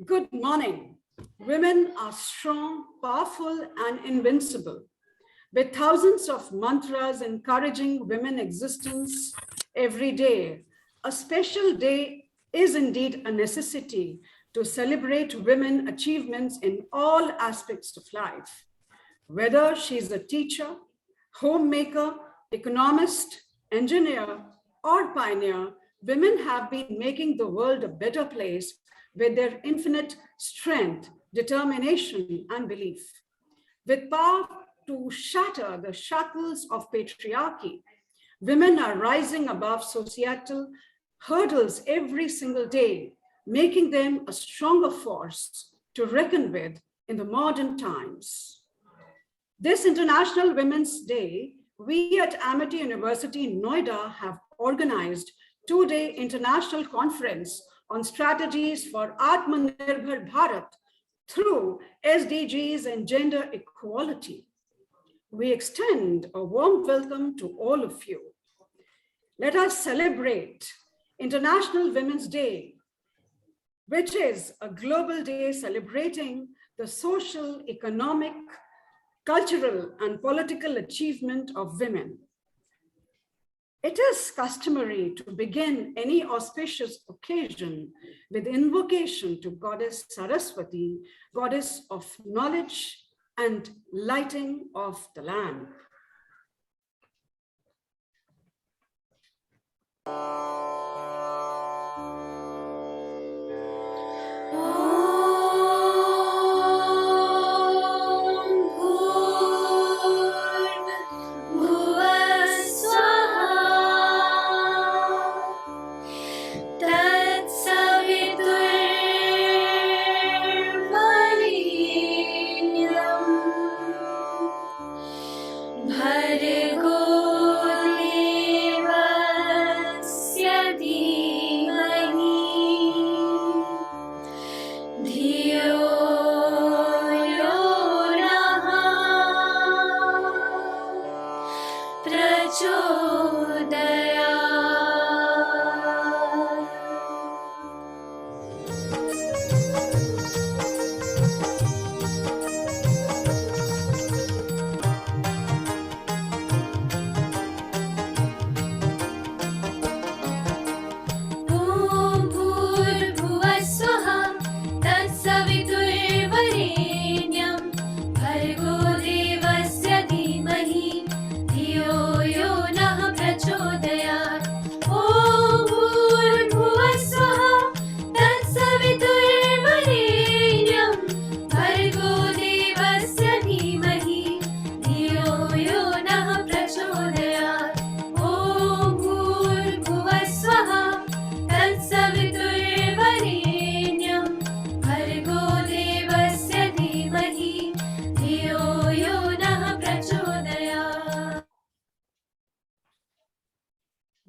Good morning. Women are strong, powerful, and invincible. With thousands of mantras encouraging women existence every day, a special day is indeed a necessity to celebrate women achievements in all aspects of life. Whether she's a teacher, homemaker, economist, engineer, or pioneer, women have been making the world a better place with their infinite strength, determination, and belief. With power to shatter the shackles of patriarchy, women are rising above societal hurdles every single day, making them a stronger force to reckon with in the modern times. This International Women's Day, we at Amity University in Noida have organized a two-day international conference on strategies for Atmanirbhar Bharat through SDGs and gender equality. We extend a warm welcome to all of you. Let us celebrate International Women's Day, which is a global day celebrating the social, economic, cultural, and political achievement of women. It is customary to begin any auspicious occasion with invocation to Goddess Saraswati, Goddess of knowledge and lighting of the lamp.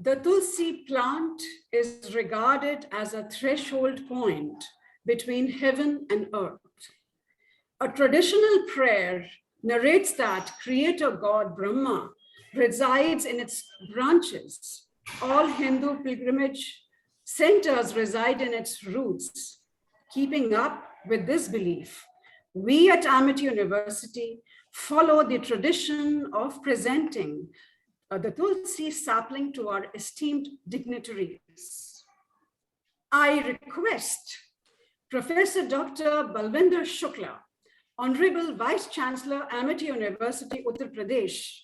The Tulsi plant is regarded as a threshold point between heaven and earth. A traditional prayer narrates that Creator God Brahma resides in its branches. All Hindu pilgrimage centers reside in its roots. Keeping up with this belief, we at Amity University follow the tradition of presenting the Tulsi sapling to our esteemed dignitaries. I request Professor Dr. Balwinder Shukla, Honorable Vice Chancellor, Amity University, Uttar Pradesh,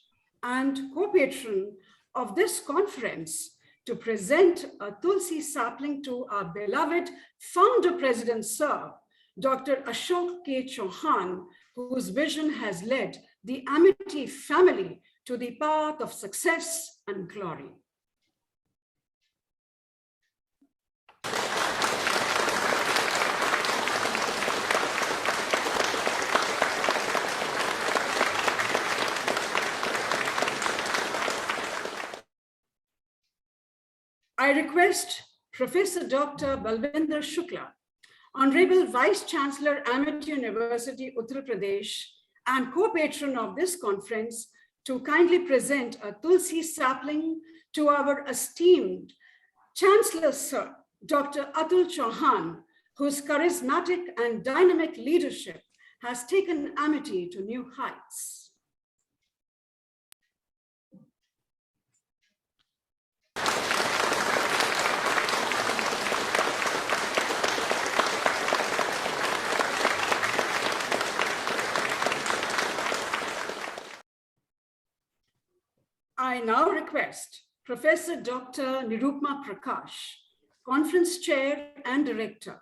and co-patron of this conference to present a Tulsi sapling to our beloved founder president, Sir, Dr. Ashok K. Chauhan, whose vision has led the Amity family to the path of success and glory. I request Professor Dr. Balwinder Shukla, Honorable Vice Chancellor, Amity University, Uttar Pradesh, and co-patron of this conference, to kindly present a Tulsi sapling to our esteemed Chancellor, Sir, Dr. Atul Chauhan, whose charismatic and dynamic leadership has taken Amity to new heights. I now request Professor Dr. Nirupma Prakash, Conference Chair and Director,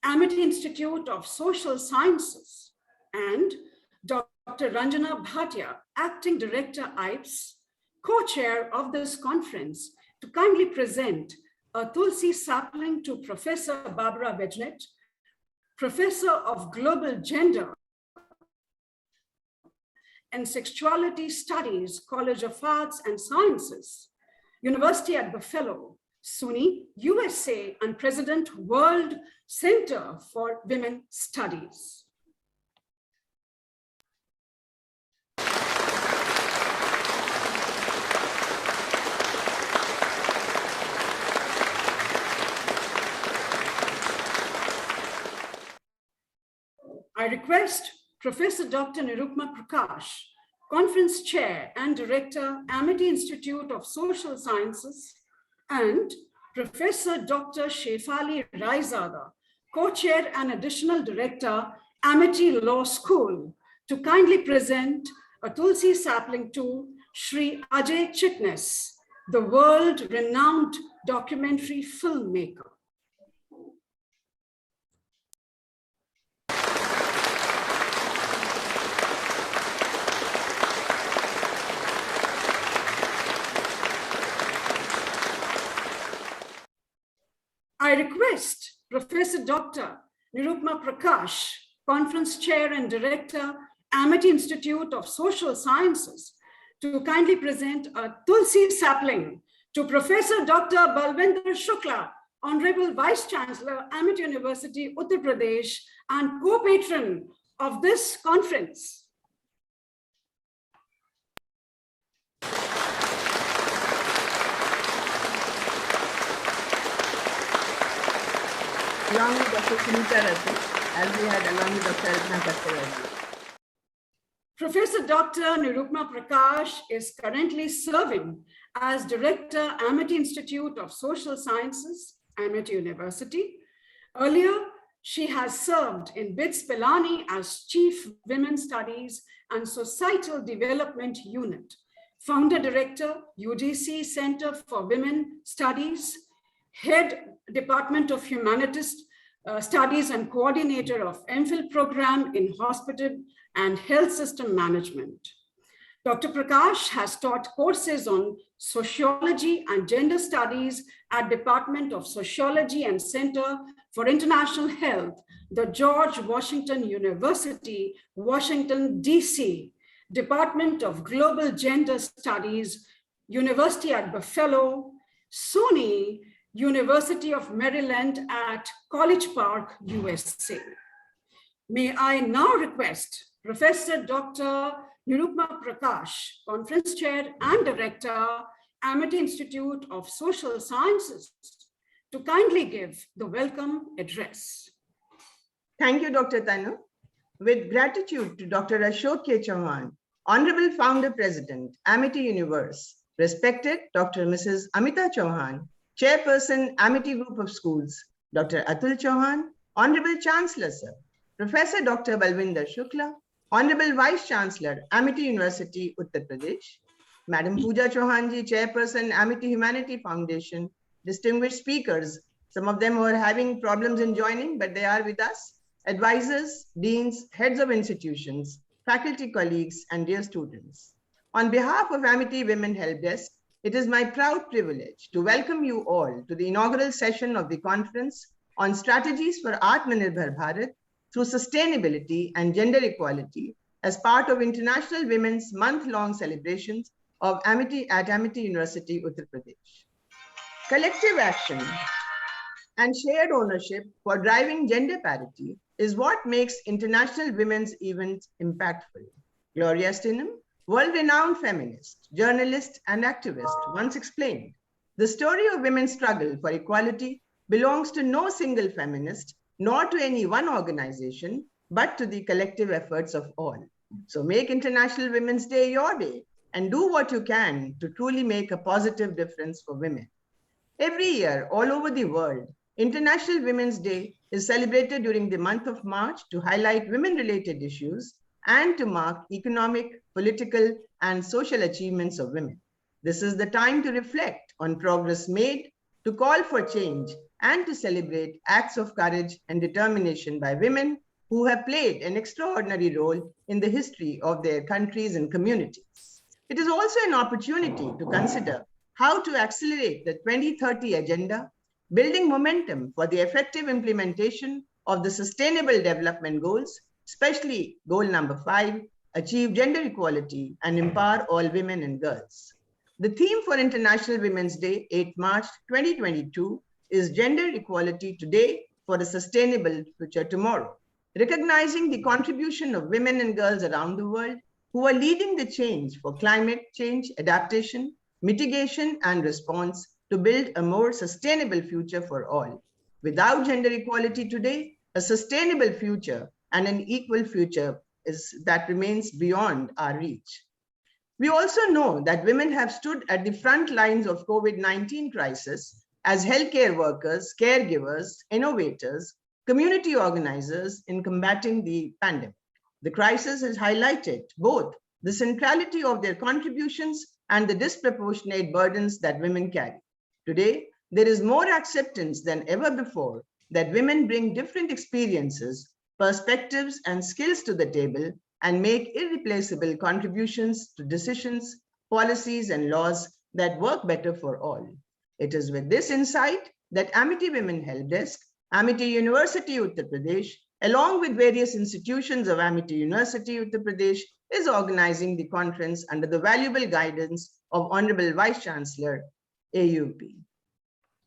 Amity Institute of Social Sciences, and Dr. Ranjana Bhatia, Acting Director, IPES, co-chair of this conference, to kindly present a Tulsi sapling to Professor Barbara Bejnet, Professor of Global Gender and Sexuality Studies, College of Arts and Sciences, University at Buffalo, SUNY, USA, and President, World Center for Women Studies. I request Professor Dr. Nirupma Prakash, Conference Chair and Director, Amity Institute of Social Sciences, and Professor Dr. Shefali Raizada, Co-Chair and Additional Director, Amity Law School, to kindly present a Tulsi sapling to Shri Ajay Chitnis, the world-renowned documentary filmmaker. I request Professor Dr. Nirupma Prakash, Conference Chair and Director, Amity Institute of Social Sciences, to kindly present a Tulsi sapling to Professor Dr. Balwinder Shukla, Honorable Vice Chancellor, Amity University, Uttar Pradesh, and co-patron of this conference. Along with Dr. Sunita Rathu, as we had along with Dr. Archana Kattavajji. Professor Dr. Nirupma Prakash is currently serving as Director, Amity Institute of Social Sciences, Amity University. Earlier, she has served in BITS Pilani as Chief Women Studies and Societal Development Unit, Founder Director, UDC Center for Women Studies, Head Department of Humanities Studies and Coordinator of MPhil Program in Hospital and Health System Management. Dr. Prakash has taught courses on Sociology and Gender Studies at Department of Sociology and Center for International Health, the George Washington University, Washington, DC, Department of Global Gender Studies, University at Buffalo, SUNY, University of Maryland at College Park, USA. May I now request Professor Dr. Nirupma Prakash, Conference Chair and Director, Amity Institute of Social Sciences, to kindly give the welcome address. Thank you, Dr. Tanu. With gratitude to Dr. Ashok K. Chauhan, Honorable Founder President, Amity Universe, respected Dr. Mrs. Amita Chauhan, Chairperson, Amity Group of Schools, Dr. Atul Chauhan, Honorable Chancellor, Sir, Professor Dr. Balwinder Shukla, Honorable Vice Chancellor, Amity University, Uttar Pradesh, Madam Pooja Chauhanji, Chairperson, Amity Humanity Foundation, distinguished speakers, some of them who are having problems in joining, but they are with us, advisors, deans, heads of institutions, faculty colleagues, and dear students. On behalf of Amity Women Help Desk, it is my proud privilege to welcome you all to the inaugural session of the conference on strategies for Atmanirbhar Bharat through sustainability and gender equality as part of International Women's month-long celebrations of Amity at Amity University, Uttar Pradesh. Collective action and shared ownership for driving gender parity is what makes International Women's events impactful. Gloria Steinem, world-renowned feminist, journalist, and activist, once explained, the story of women's struggle for equality belongs to no single feminist, nor to any one organization, but to the collective efforts of all. So make International Women's Day your day and do what you can to truly make a positive difference for women. Every year, all over the world, International Women's Day is celebrated during the month of March to highlight women-related issues and to mark economic, political, and social achievements of women. This is the time to reflect on progress made, to call for change, and to celebrate acts of courage and determination by women who have played an extraordinary role in the history of their countries and communities. It is also an opportunity to consider how to accelerate the 2030 agenda, building momentum for the effective implementation of the Sustainable Development Goals, especially goal number 5, achieve gender equality and empower all women and girls. The theme for International Women's Day, 8 March 2022, is Gender Equality Today for a Sustainable Future Tomorrow, recognizing the contribution of women and girls around the world who are leading the change for climate change, adaptation, mitigation, and response to build a more sustainable future for all. Without gender equality today, a sustainable future and an equal future that remains beyond our reach. We also know that women have stood at the front lines of COVID-19 crisis as healthcare workers, caregivers, innovators, community organizers in combating the pandemic. The crisis has highlighted both the centrality of their contributions and the disproportionate burdens that women carry. Today, there is more acceptance than ever before that women bring different experiences, perspectives, and skills to the table and make irreplaceable contributions to decisions, policies, and laws that work better for all. It is with this insight that Amity Women Help Desk, Amity University, Uttar Pradesh, along with various institutions of Amity University, Uttar Pradesh, is organizing the conference under the valuable guidance of Honorable Vice Chancellor, AUP.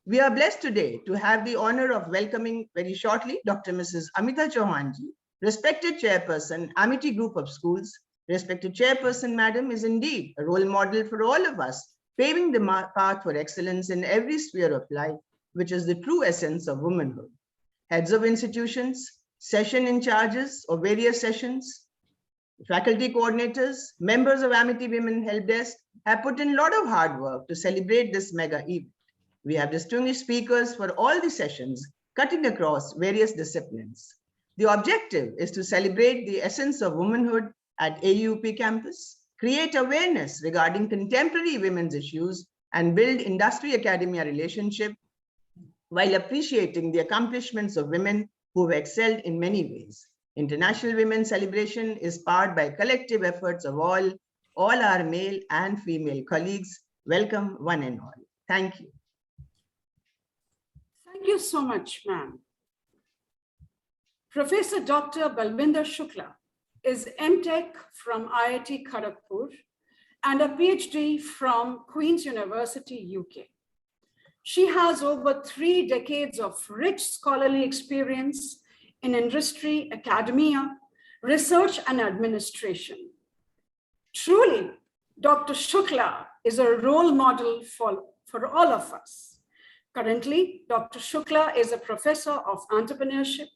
We are blessed today to have the honor of welcoming very shortly Dr. Mrs. Amita Chauhan ji, respected Chairperson, Amity Group of Schools. Respected Chairperson, Madam, is indeed a role model for all of us, paving the path for excellence in every sphere of life, which is the true essence of womanhood. Heads of institutions, session in charges of various sessions, faculty coordinators, members of Amity Women Help Desk have put in a lot of hard work to celebrate this mega event. We have distinguished speakers for all the sessions, cutting across various disciplines. The objective is to celebrate the essence of womanhood at AUP campus, create awareness regarding contemporary women's issues, and build industry-academia relationship while appreciating the accomplishments of women who have excelled in many ways. International Women's Celebration is powered by collective efforts of all our male and female colleagues. Welcome, one and all. Thank you. Thank you so much, ma'am. Professor Dr. Balwinder Shukla is MTech from IIT Kharagpur and a PhD from Queen's University, UK. She has over 3 decades of rich scholarly experience in industry, academia, research, and administration. Truly, Dr. Shukla is a role model for all of us. Currently, Dr. Shukla is a professor of entrepreneurship,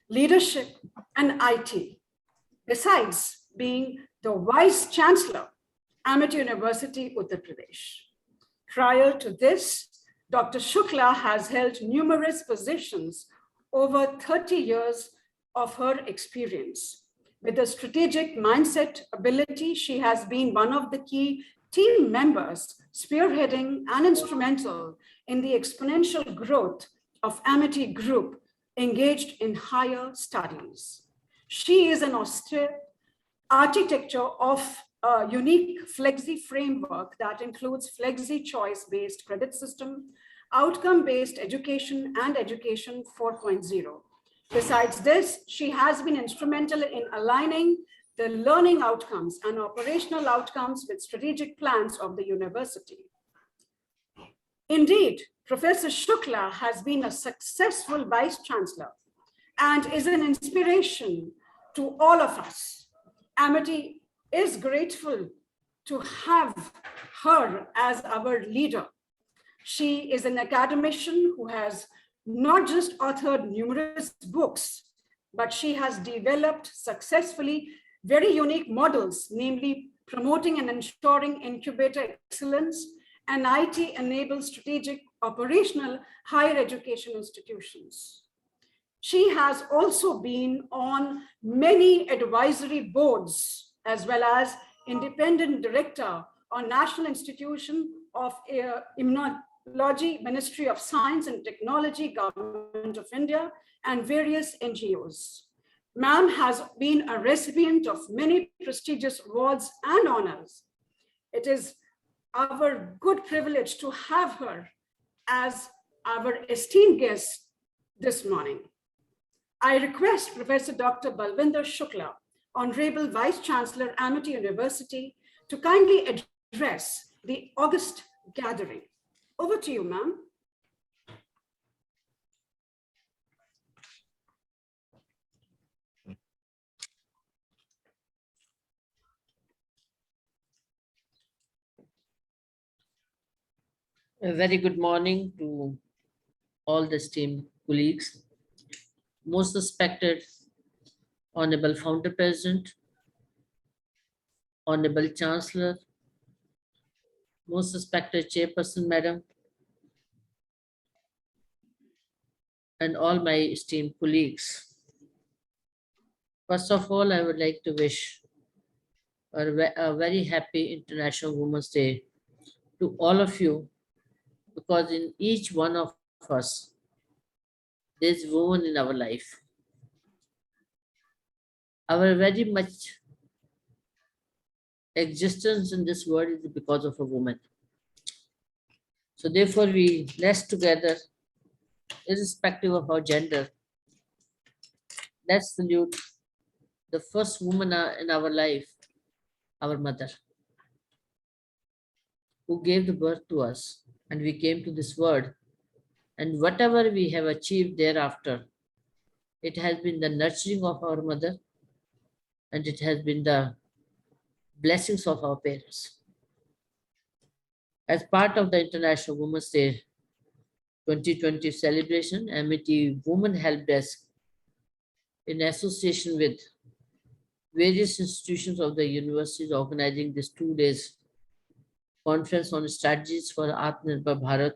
leadership, and IT, besides being the Vice Chancellor, Amity University, Uttar Pradesh. Prior to this, Dr. Shukla has held numerous positions over 30 years of her experience. With a strategic mindset ability, she has been one of the key team members, spearheading and instrumental in the exponential growth of Amity Group engaged in higher studies. She is an architecture of a unique Flexi framework that includes Flexi choice-based credit system, outcome-based education, and education 4.0. Besides this, she has been instrumental in aligning the learning outcomes and operational outcomes with strategic plans of the university. Indeed, Professor Shukla has been a successful Vice Chancellor and is an inspiration to all of us. Amity is grateful to have her as our leader. She is an academician who has not just authored numerous books, but she has developed successfully very unique models, namely promoting and ensuring incubator excellence and IT-enabled strategic operational higher education institutions. She has also been on many advisory boards as well as independent director on National Institution of Immunology, Ministry of Science and Technology, Government of India, and various NGOs. Ma'am has been a recipient of many prestigious awards and honors. It is our good privilege to have her as our esteemed guest this morning. I request Professor Dr. Balwinder Shukla, Honorable Vice Chancellor, Amity University, to kindly address the August gathering. Over to you, ma'am. A very good morning to all the esteemed colleagues. Most respected Honorable Founder President, Honorable Chancellor, most respected Chairperson Madam, and all my esteemed colleagues. First of all, I would like to wish a very happy International Women's Day to all of you, because in each one of us, there's woman in our life. Our very much existence in this world is because of a woman. So therefore, let's together, irrespective of our gender, let's salute the first woman in our life, our mother, who gave the birth to us, and we came to this world. And whatever we have achieved thereafter, it has been the nurturing of our mother, and it has been the blessings of our parents. As part of the International Women's Day 2020 celebration, Amity Women Help Desk, in association with various institutions of the universities, organizing this 2 days conference on strategies for Atmanirbhar Bharat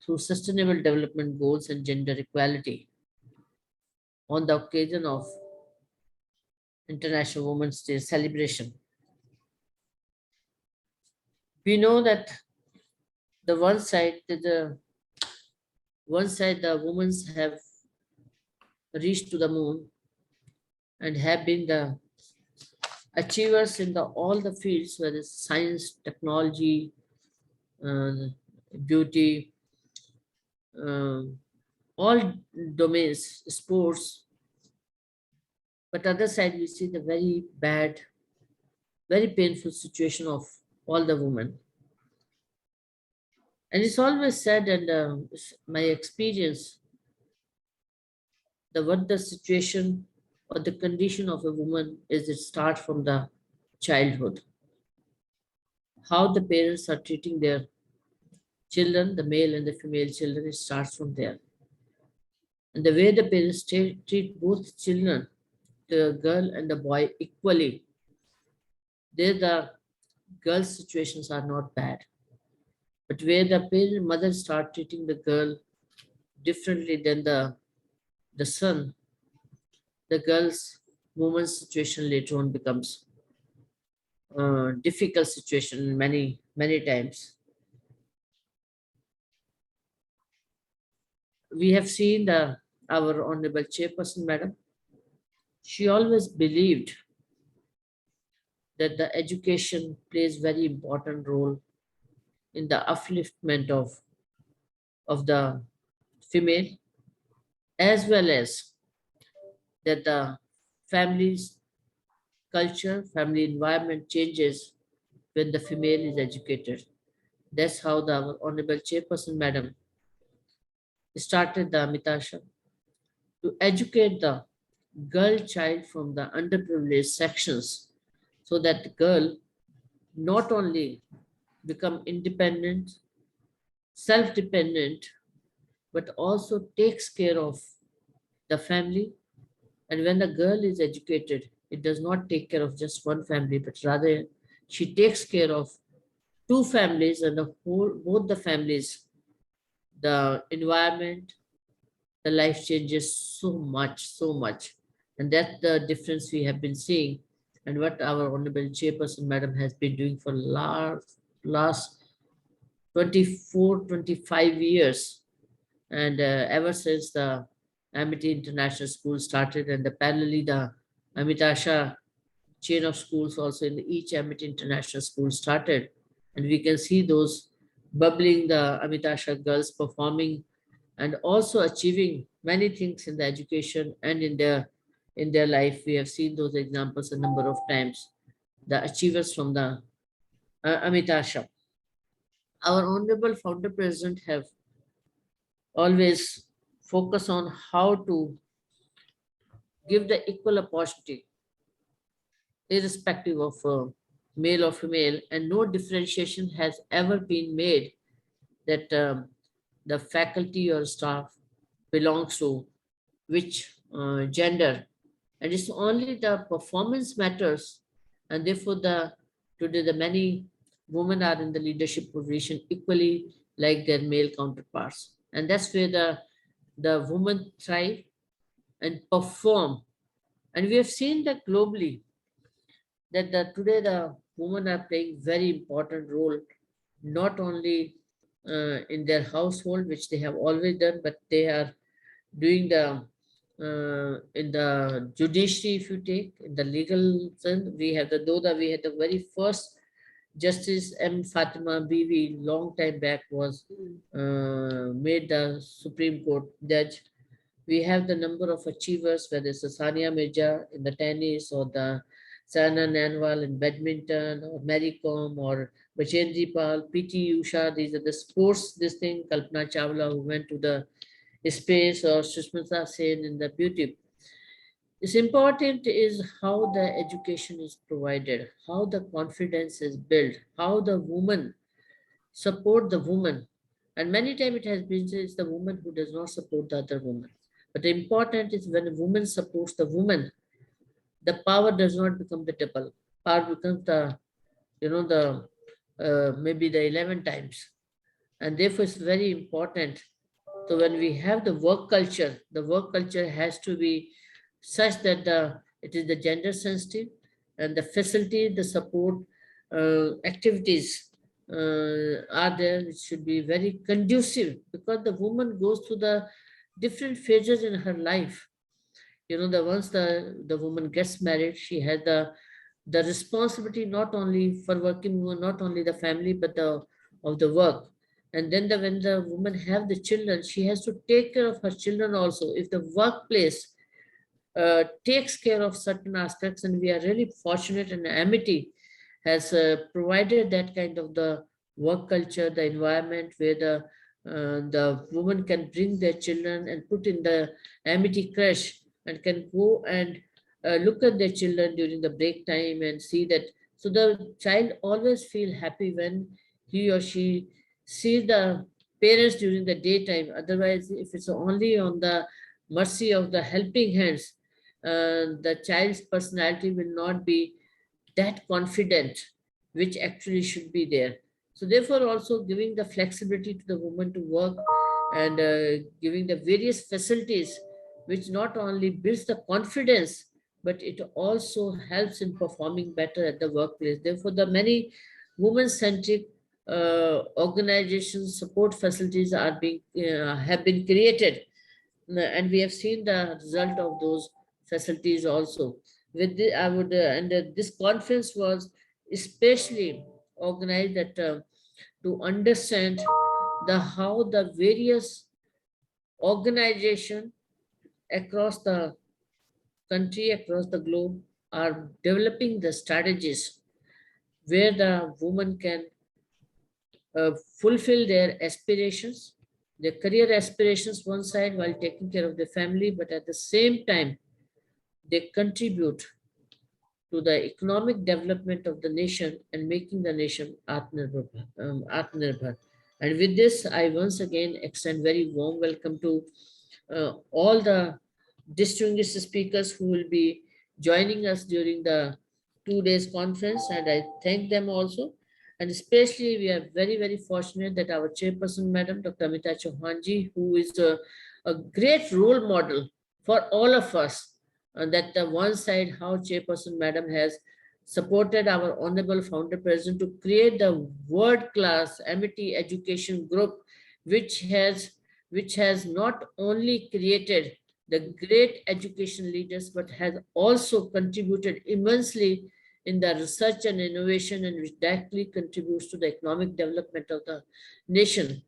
through sustainable development goals and gender equality on the occasion of International Women's Day celebration. We know that the one side the women have reached to the moon and have been the achievers in all the fields, whether it's science, technology, beauty, all domains, sports. But other side, we see the very bad, very painful situation of all the women. And it's always said, and my experience, what the situation or the condition of a woman is, it starts from the childhood. How the parents are treating their children, the male and the female children, it starts from there. And the way the parents treat both children, the girl and the boy, equally, there the girl's situations are not bad. But where the mother start treating the girl differently than the son, the girl's woman's situation later on becomes a difficult situation many times. We have seen our Honorable Chairperson, Madam. She always believed that the education plays very important role in the upliftment of the female, as well as that the family's culture, family environment changes when the female is educated. That's how the Honorable Chairperson, Madam, started the Amitasha to educate the girl child from the underprivileged sections, so that the girl not only become independent, self-dependent, but also takes care of the family. And when the girl is educated, it does not take care of just one family, but rather she takes care of two families and the whole, both the families, the environment, the life changes so much, so much. And that's the difference we have been seeing and what our Honorable Chairperson Madam has been doing for last 24, 25 years. And ever since the Amity International School started and the parallelly the Amitasha chain of schools also in each Amity International School started. And we can see those bubbling the Amitasha girls performing and also achieving many things in the education and in their life. We have seen those examples a number of times. The achievers from the Amitasha. Our honorable founder president have always focused on how to give the equal opportunity, irrespective of male or female, and no differentiation has ever been made that the faculty or staff belongs to which gender, and it's only the performance matters, and therefore the today the many women are in the leadership position equally like their male counterparts, and that's where the women thrive and perform. And we have seen that globally that today the women are playing very important role, not only in their household, which they have always done, but they are doing the in the judiciary. If you take in the legal sense, we have the though that we had the very first Justice M. Fatima Bibi long time back was made the Supreme Court judge. We have the number of achievers, whether it's the Sania Mirza in the tennis or the Sana Nanwal in badminton or Mary Kom or Bachendri Pal, PT Usha. These are the sports, this thing, Kalpana Chawla who went to the space or Sushmita Sen in the beauty. It's important is how the education is provided, how the confidence is built, how the woman support the woman. And many times it has been said it's the woman who does not support the other woman. But the important is when a woman supports the woman, the power does not become the double. Power becomes the, the maybe the 11 times. And therefore it's very important. So when we have the work culture has to be such that it is the gender sensitive and the facility, the support activities are there. It should be very conducive because the woman goes through the different phases in her life. The once the woman gets married, she has the responsibility not only for working woman, not only the family, but the of the work. And then when the woman have the children, she has to take care of her children also. If the workplace takes care of certain aspects, and we are really fortunate, and Amity has provided that kind of the work culture, the environment where the woman can bring their children and put in the Amity crash and can go and look at their children during the break time and see that. So the child always feel happy when he or she sees the parents during the daytime. Otherwise, if it's only on the mercy of the helping hands, the child's personality will not be that confident, which actually should be there. So therefore, also giving the flexibility to the woman to work and giving the various facilities, which not only builds the confidence, but it also helps in performing better at the workplace. Therefore, the many women-centric organizations, support facilities are being have been created, and we have seen the result of those facilities also. With the, I would and this conference was especially organized that to understand the how the various organization across the country, across the globe are developing the strategies where the woman can fulfill their aspirations, their career aspirations one side while taking care of their family, but at the same time, they contribute to the economic development of the nation and making the nation Atmanirbhar. And with this, I once again extend very warm welcome to all the distinguished speakers who will be joining us during the 2 days conference, and I thank them also. And especially, we are very, very fortunate that our chairperson, Madam Dr. Amita Chauhanji, who is a great role model for all of us, and that the one side how chairperson Madam has supported our honorable founder president to create the world-class Amity education group, which has not only created the great education leaders, but has also contributed immensely in the research and innovation, and which directly contributes to the economic development of the nation.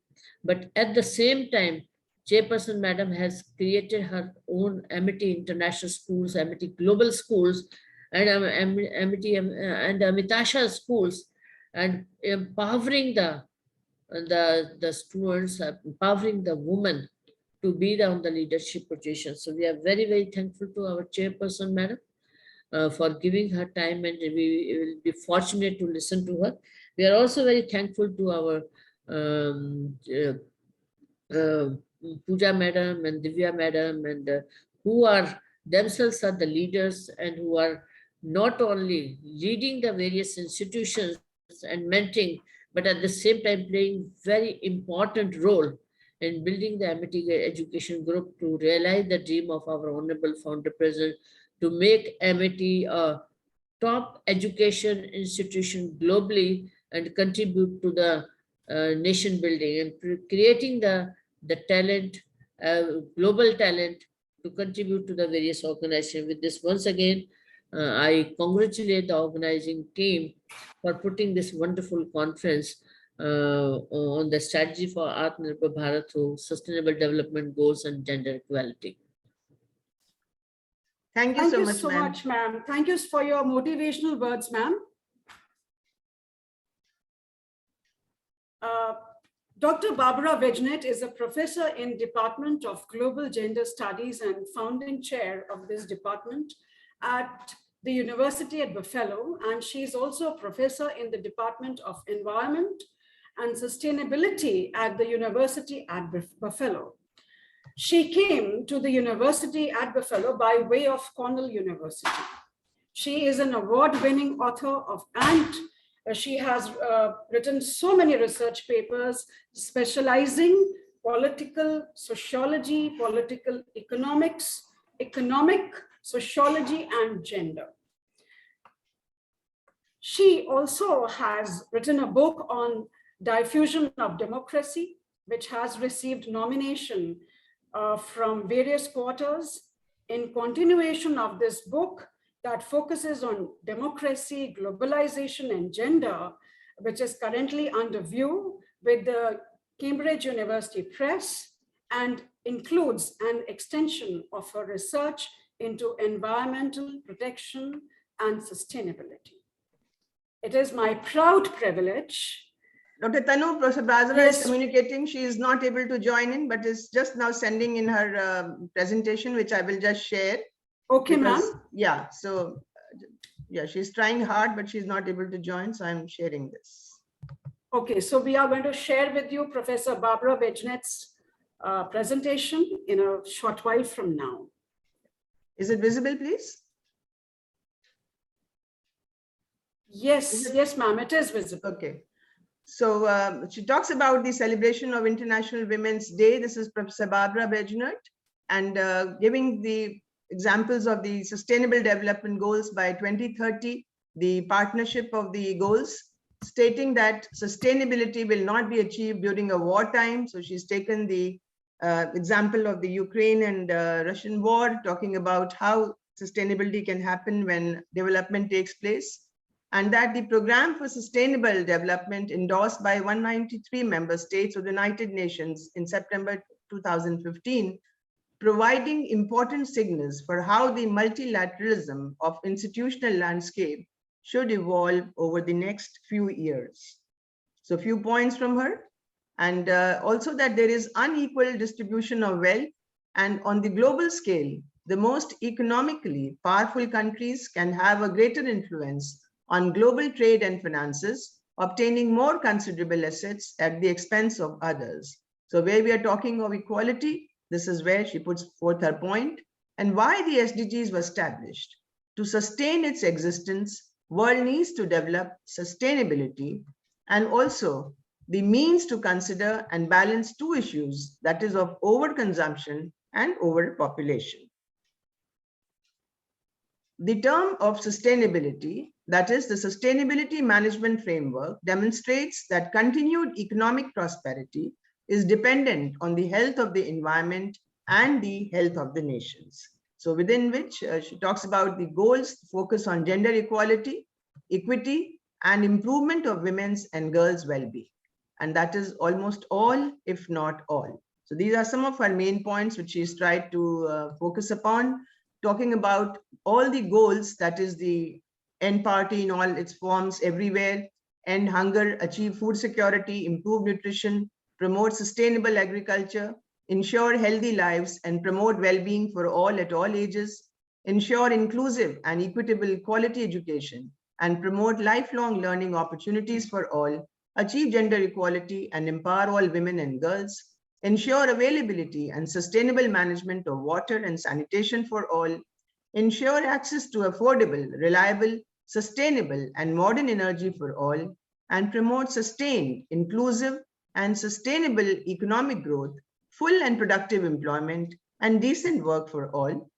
But at the same time, Chairperson Madam has created her own Amity International Schools, Amity Global Schools, and Amity and Amitasha Schools, and empowering the students, empowering the women to be on the leadership position. So we are very, very thankful to our chairperson, Madam, for giving her time, and we will be fortunate to listen to her. We are also very thankful to our Pooja Madam and Divya Madam, and who are themselves are the leaders, and who are not only leading the various institutions and mentoring, but at the same time playing very important role in building the Amity Education Group to realize the dream of our honorable founder president to make Amity a top education institution globally and contribute to the nation building and creating the talent, global talent, to contribute to the various organizations. With this, once again, I congratulate the organizing team for putting this wonderful conference on the strategy for Atmanirbhar Bharat through sustainable development goals and gender equality. Thank you so much, ma'am. Thank you for your motivational words, ma'am. Dr. Barbara Vejnet is a professor in Department of Global Gender Studies and founding chair of this department at the University at Buffalo, and she is also a professor in the Department of Environment and Sustainability at the University at Buffalo. She came to the University at Buffalo by way of Cornell University. She is an award-winning author of, and she has written so many research papers specializing political sociology, political economics, economic sociology, and gender. She also has written a book on diffusion of democracy, which has received nomination from various quarters. In continuation of this book that focuses on democracy, globalization, and gender, which is currently under view with the Cambridge University Press, and includes an extension of her research into environmental protection and sustainability. It is my proud privilege. Dr. Tanu, Professor Basra is communicating. She is not able to join in, but is just now sending in her presentation, which I will just share. Okay, ma'am. Yeah, so yeah, she's trying hard, but she's not able to join, so I'm sharing this. Okay, so we are going to share with you Professor Barbara Vejnet's presentation in a short while from now. Is it visible, please? Yes, yes, ma'am, it is visible. Okay. So she talks about the celebration of International Women's Day. This is Professor Barbara Vejnet, and giving the examples of the Sustainable Development Goals by 2030, the partnership of the goals, stating that sustainability will not be achieved during a wartime. So she's taken the example of the Ukraine and Russian war, talking about how sustainability can happen when development takes place, and that the Program for Sustainable Development endorsed by 193 member states of the United Nations in September 2015, providing important signals for how the multilateralism of institutional landscape should evolve over the next few years. So a few points from her, and also that there is unequal distribution of wealth, and on the global scale, the most economically powerful countries can have a greater influence on global trade and finances, obtaining more considerable assets at the expense of others. So where we are talking of equality, this is where she puts forth her point, and why the SDGs were established. To sustain its existence, world needs to develop sustainability and also the means to consider and balance two issues, that is of overconsumption and overpopulation. The term of sustainability, that is the sustainability management framework, demonstrates that continued economic prosperity is dependent on the health of the environment and the health of the nations. So within which she talks about the goals focus on gender equality, equity, and improvement of women's and girls' well-being. And that is almost all, if not all. So these are some of her main points which she's tried to focus upon, talking about all the goals, that is the end party in all its forms everywhere, end hunger, achieve food security, improve nutrition, promote sustainable agriculture, ensure healthy lives, and promote well-being for all at all ages, ensure inclusive and equitable quality education, and promote lifelong learning opportunities for all, achieve gender equality and empower all women and girls, ensure availability and sustainable management of water and sanitation for all, ensure access to affordable, reliable, sustainable, and modern energy for all, and promote sustained, inclusive, and sustainable economic growth, full and productive employment, and decent work for all.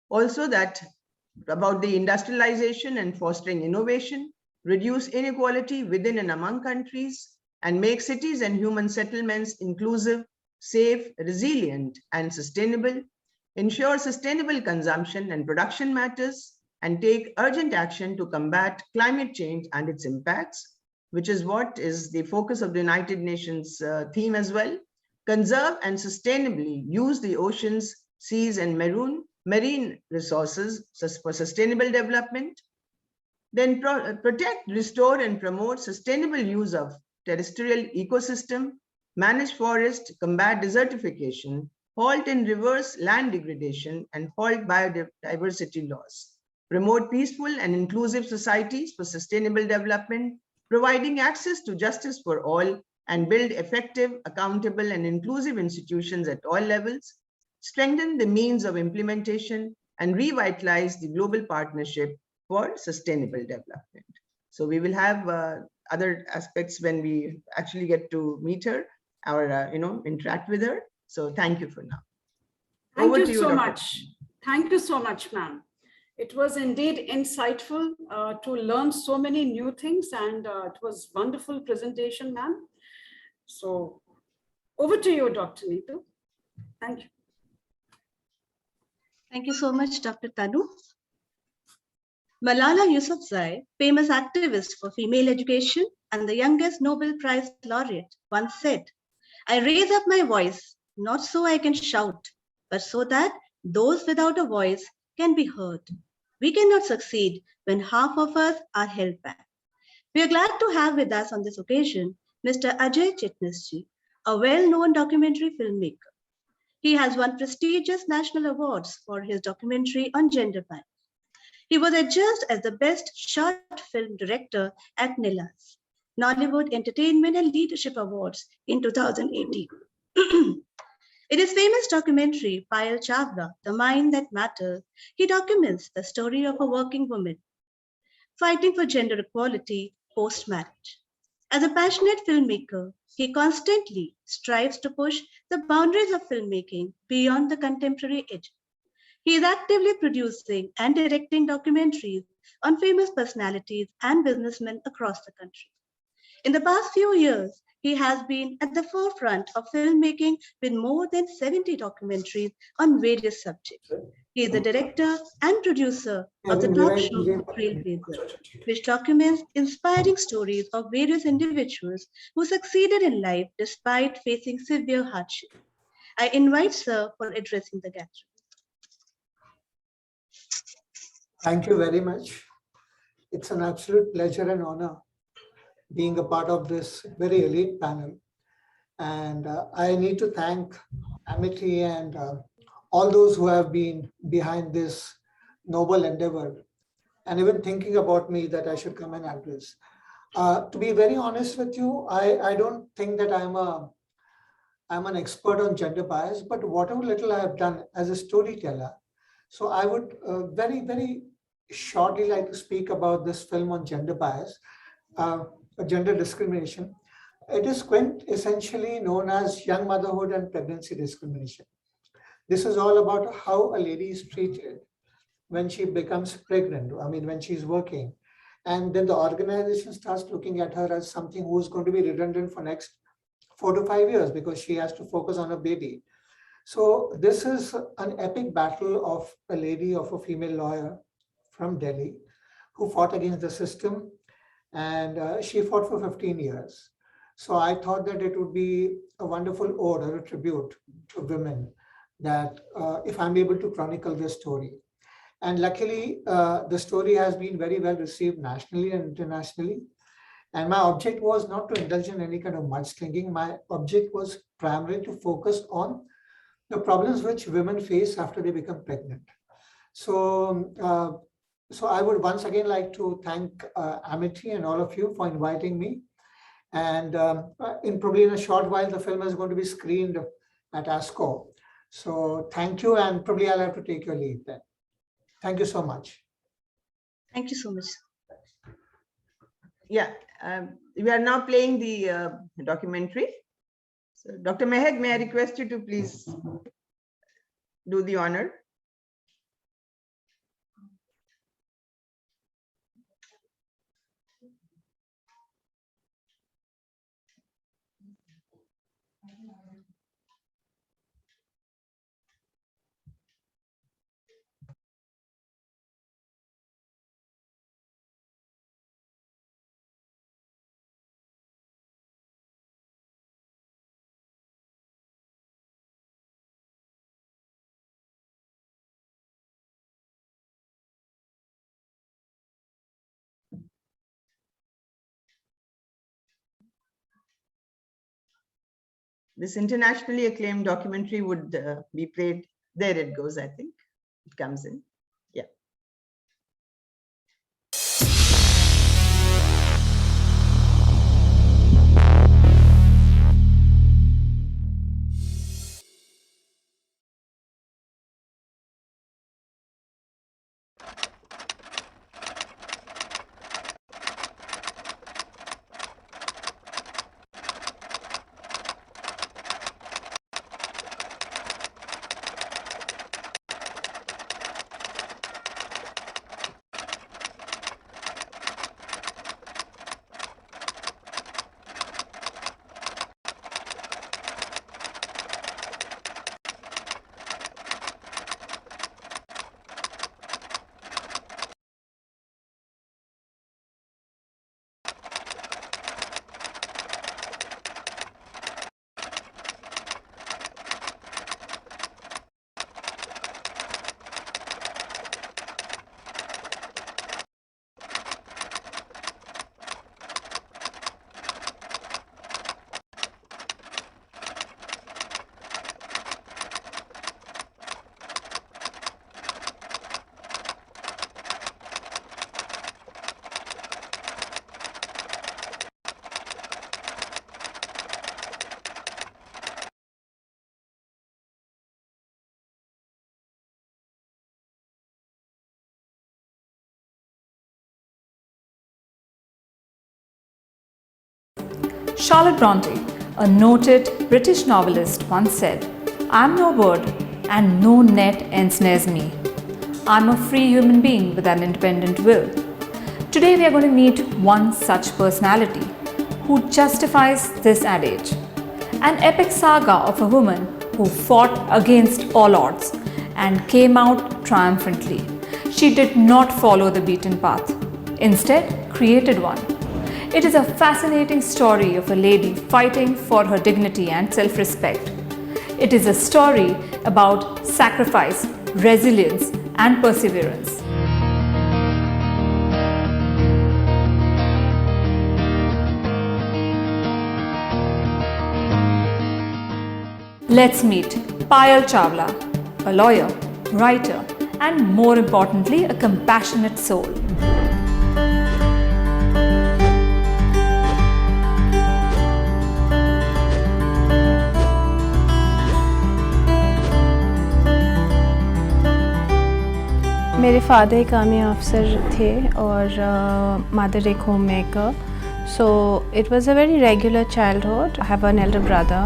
Also that about the industrialization and fostering innovation, reduce inequality within and among countries, and make cities and human settlements inclusive, safe, resilient, and sustainable, ensure sustainable consumption and production matters, and take urgent action to combat climate change and its impacts, which is what is the focus of the United Nations theme as well. Conserve and sustainably use the oceans, seas, and marine resources for sustainable development. Then protect, restore, and promote sustainable use of terrestrial ecosystem, manage forest, combat desertification, halt and reverse land degradation, and halt biodiversity loss. Promote peaceful and inclusive societies for sustainable development, providing access to justice for all, and build effective, accountable, and inclusive institutions at all levels, strengthen the means of implementation, and revitalize the global partnership for sustainable development. So we will have other aspects when we actually get to meet her or interact with her. So thank you for now. Thank you so much. Thank you so much, ma'am. It was indeed insightful to learn so many new things, and it was wonderful presentation, ma'am. So over to you, Dr. Neetu. Thank you. Thank you so much, Dr. Tanu. Malala Yousafzai, famous activist for female education and the youngest Nobel Prize laureate, once said, "I raise up my voice, not so I can shout, but so that those without a voice can be heard. We cannot succeed when half of us are held back." We are glad to have with us on this occasion Mr. Ajay Chitnisji, a well-known documentary filmmaker. He has won prestigious national awards for his documentary on gender violence. He was adjudged as the best short film director at NILA's Nollywood Entertainment and Leadership Awards in 2018. In his famous documentary, Payal Chawla, The Mind That Matters, he documents the story of a working woman fighting for gender equality post-marriage. As a passionate filmmaker, he constantly strives to push the boundaries of filmmaking beyond the contemporary age. He is actively producing and directing documentaries on famous personalities and businessmen across the country. In the past few years, he has been at the forefront of filmmaking with more than 70 documentaries on various subjects. He is the director and producer of the talk show Trailblazer, which documents inspiring stories of various individuals who succeeded in life despite facing severe hardship. I invite Sir for addressing the gathering. Thank you very much. It's an absolute pleasure and honor being a part of this very elite panel. And I need to thank Amity and all those who have been behind this noble endeavor and even thinking about me that I should come and address. To be very honest with you, I don't think that I'm an expert on gender bias, but whatever little I have done as a storyteller, so I would very shortly like to speak about this film on gender bias, uh, gender discrimination. It is essentially known as young motherhood and pregnancy discrimination. This is all about how a lady is treated when she becomes pregnant, I mean, when she's working. And then the organization starts looking at her as something who's going to be redundant for next 4 to 5 years because she has to focus on a baby. So this is an epic battle of a lady, of a female lawyer from Delhi who fought against the system, and she fought for 15 years. So I thought that it would be a wonderful ode or a tribute to women, that if I'm able to chronicle this story. And luckily, the story has been very well received nationally and internationally. And my object was not to indulge in any kind of mudslinging. My object was primarily to focus on the problems which women face after they become pregnant. So, so I would once again like to thank Amity and all of you for inviting me. And probably in a short while, the film is going to be screened at ASCO. So thank you, and probably I'll have to take your lead then. Thank you so much. Thank you so much. Yeah, we are now playing the documentary. So Dr. Mehak, may I request you to please do the honor? This internationally acclaimed documentary would be played. There it goes, I think. It comes in. Yeah. Charlotte Bronte, a noted British novelist, once said, "I'm no bird and no net ensnares me. I'm a free human being with an independent will." Today we are going to meet one such personality who justifies this adage. An epic saga of a woman who fought against all odds and came out triumphantly. She did not follow the beaten path, instead created one. It is a fascinating story of a lady fighting for her dignity and self-respect. It is a story about sacrifice, resilience, and perseverance. Let's meet Payal Chawla, a lawyer, writer, and more importantly, a compassionate soul. मेरे father एक army अफसर थे और mother एक home maker. So it was a very regular childhood. I have an elder brother.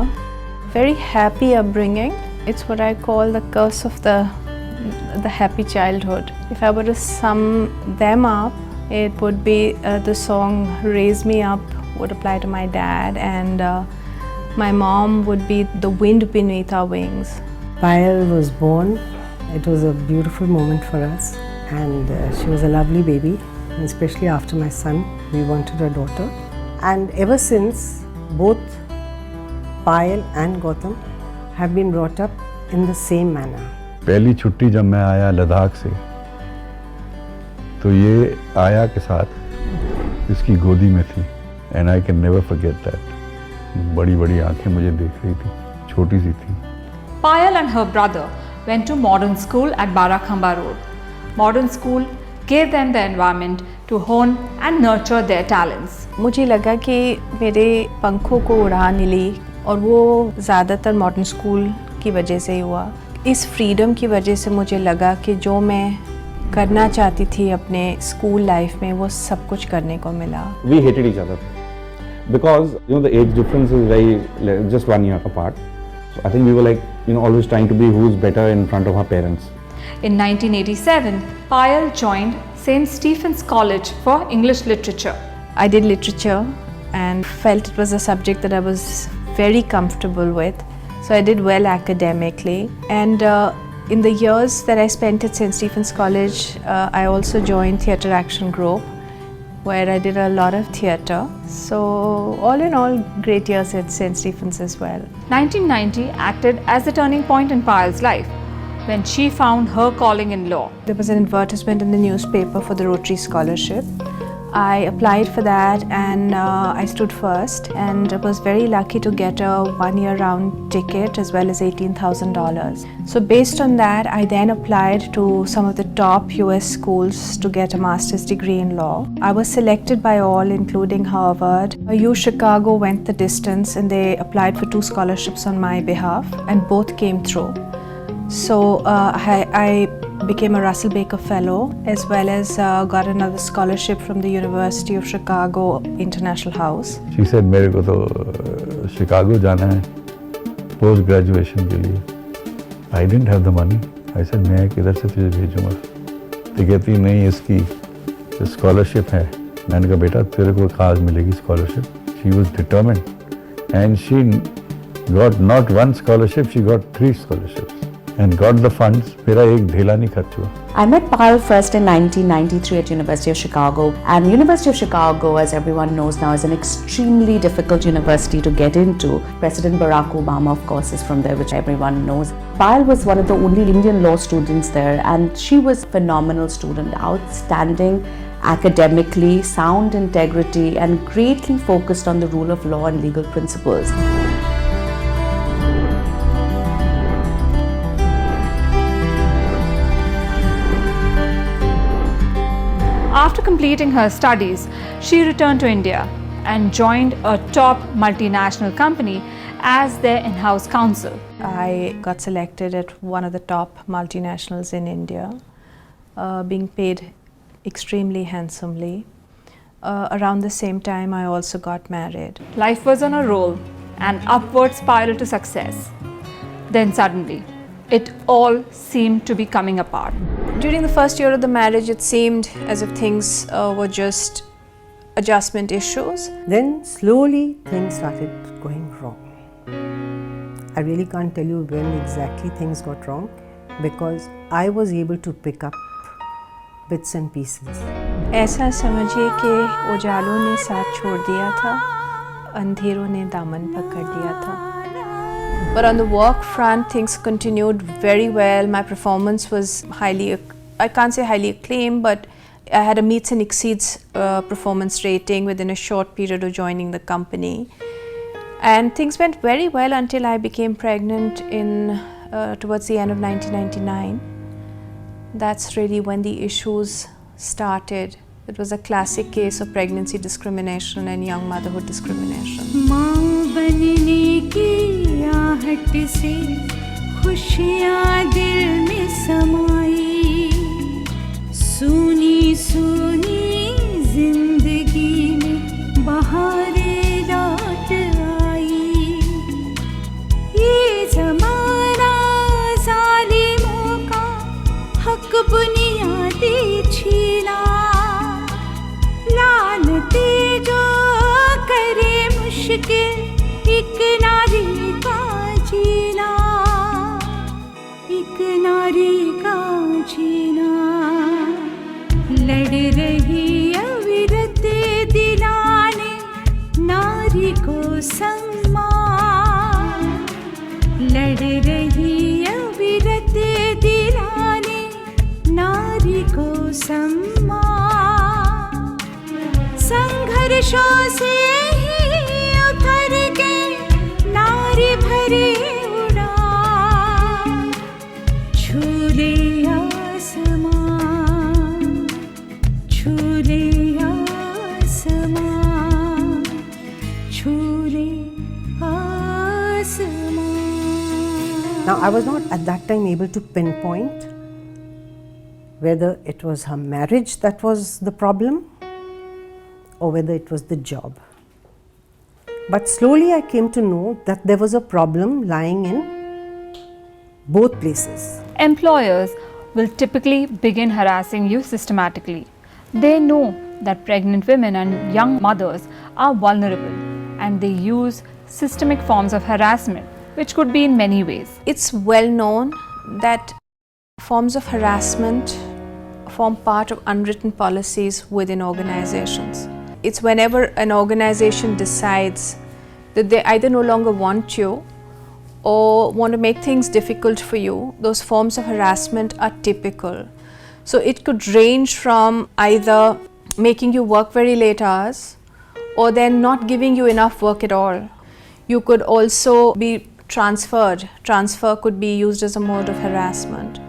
Very happy upbringing. It's what I call the curse of the happy childhood. If I were to sum them up, it would be the song "Raise Me Up" would apply to my dad, and my mom would be the wind beneath our wings. Payal was born. It was a beautiful moment for us, and she was a lovely baby. And especially after my son, we wanted a daughter. And ever since, both Payal and Gautam have been brought up in the same manner. पहली छुट्टी जब मैं आया लद्दाख से, तो ये आया के साथ इसकी गोदी में थी, and I can never forget that. बड़ी बड़ी आंखें मुझे देख रही थी, छोटी सी थी. Payal and her brother went to modern school at Barakhamba Road. Modern school gave them the environment to hone and nurture their talents. मुझे लगा कि मेरे पंखों को उड़ान मिली और वो ज़्यादातर मॉडर्न स्कूल की वजह से ही हुआ. इस फ्रीडम की वजह से मुझे लगा कि जो मैं करना चाहती थी अपने स्कूल लाइफ में वो सब कुछ करने को मिला. We hated each other because the age difference is very just 1 year apart. So I think we were like always trying to be who's better in front of our parents. In 1987, Payal joined St. Stephen's College for English Literature. I did literature and felt it was a subject that I was very comfortable with. So I did well academically, and in the years that I spent at St. Stephen's College, I also joined Theatre Action Group, where I did a lot of theatre. So all in all, great years at St. Stephen's as well. 1990 acted as the turning point in Payal's life when she found her calling in law. There was an advertisement in the newspaper for the Rotary Scholarship. I applied for that and I stood first, and I was very lucky to get a 1-year round ticket as well as $18,000. So based on that, I then applied to some of the top US schools to get a master's degree in law. I was selected by all, including Harvard. U Chicago went the distance and they applied for 2 scholarships on my behalf, and both came through. So I became a Russell Baker Fellow, as well as got another scholarship from the University of Chicago International House. She said मेरे को तो Chicago जाना है post graduation के लिए. I didn't have the money. I said मैं किधर से तुझे भेजूँगा. तो कहती नहीं, इसकी स्कॉलरशिप है. मैंने कहा बेटा तेरे को कहाँ मिलेगी scholarship. She was determined, and she got not 1 scholarship, she got 3 scholarships. And got the funds. मेरा एक ढेला नहीं खर्च हुआ. I met Payal first in 1993 at University of Chicago, and University of Chicago, as everyone knows now, is an extremely difficult university to get into. President Barack Obama, of course, is from there, which everyone knows. Payal was one of the only Indian law students there, and she was a phenomenal student, outstanding academically, sound integrity, and greatly focused on the rule of law and legal principles. After completing her studies, she returned to India and joined a top multinational company as their in-house counsel. I got selected at one of the top multinationals in India, being paid extremely handsomely. Around the same time, I also got married. Life was on a roll, an upward spiral to success. Then suddenly, it all seemed to be coming apart. During the first year of the marriage, it seemed as if things were just adjustment issues. Then slowly things started going wrong. I really can't tell you when exactly things got wrong, because I was able to pick up bits and pieces. ऐसा समझिए कि उजालों ने साथ छोड़ दिया था, अंधेरों ने दामन पकड़ लिया था. But on the work front, things continued very well. My performance was I can't say highly acclaimed, but I had a meets and exceeds performance rating within a short period of joining the company. And things went very well until I became pregnant towards the end of 1999. That's really when the issues started. It was a classic case of pregnancy discrimination and young motherhood discrimination. माँ बनने की आहट से खुशियाँ दिल में समाई, सुनी सुनी जिंदगी में बहारें लौट आई। ये जमाना जालिमों का हक बुनियादी छीना, लानती जो करे मुश्किल एक नारी का जीना, एक नारी का जीना। लड़ रही अविरत दिलाने नारी को सम्मान, लड़ रही अविरत दिलाने नारी को सम्मान। संघर्षों से ही उतर के नारी भरे उड़ान, छूले आसमान, छूले आसमान, छूले आसमान। Now, I was not at that time able to pinpoint whether it was her marriage that was the problem or whether it was the job. But slowly I came to know that there was a problem lying in both places. Employers will typically begin harassing you systematically. They know that pregnant women and young mothers are vulnerable, and they use systemic forms of harassment, which could be in many ways. It's well known that forms of harassment form part of unwritten policies within organizations. It's whenever an organization decides that they either no longer want you or want to make things difficult for you, those forms of harassment are typical. So it could range from either making you work very late hours or then not giving you enough work at all. You could also be transferred. Transfer could be used as a mode of harassment.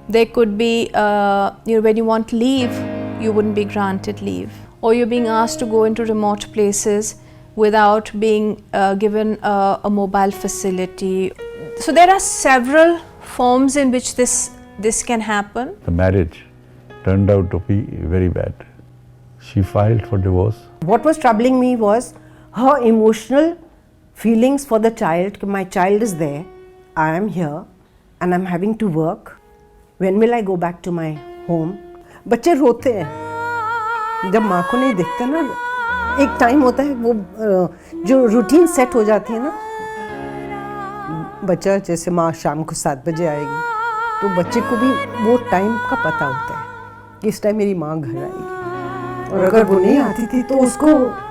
There could be, when you want leave, you wouldn't be granted leave. Or you're being asked to go into remote places without being given a mobile facility. So there are several forms in which this can happen. The marriage turned out to be very bad. She filed for divorce. What was troubling me was her emotional feelings for the child. My child is there, I am here and I'm having to work. When will I go back to my home? बच्चे रोते हैं जब माँ को नहीं देखते ना। एक टाइम होता है वो जो रूटीन सेट हो जाती है ना, बच्चा जैसे माँ शाम को 7 बजे आएगी तो बच्चे को भी वो टाइम का पता होता है कि इस टाइम मेरी माँ घर आएगी, और अगर वो नहीं आती थी तो उसको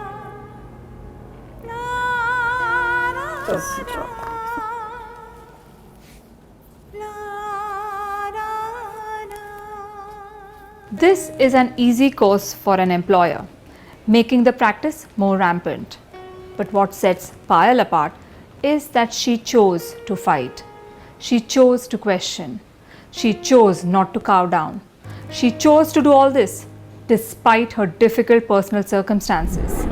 This is an easy course for an employer, making the practice more rampant. But what sets Payal apart is that she chose to fight. She chose to question. She chose not to cow down. She chose to do all this despite her difficult personal circumstances.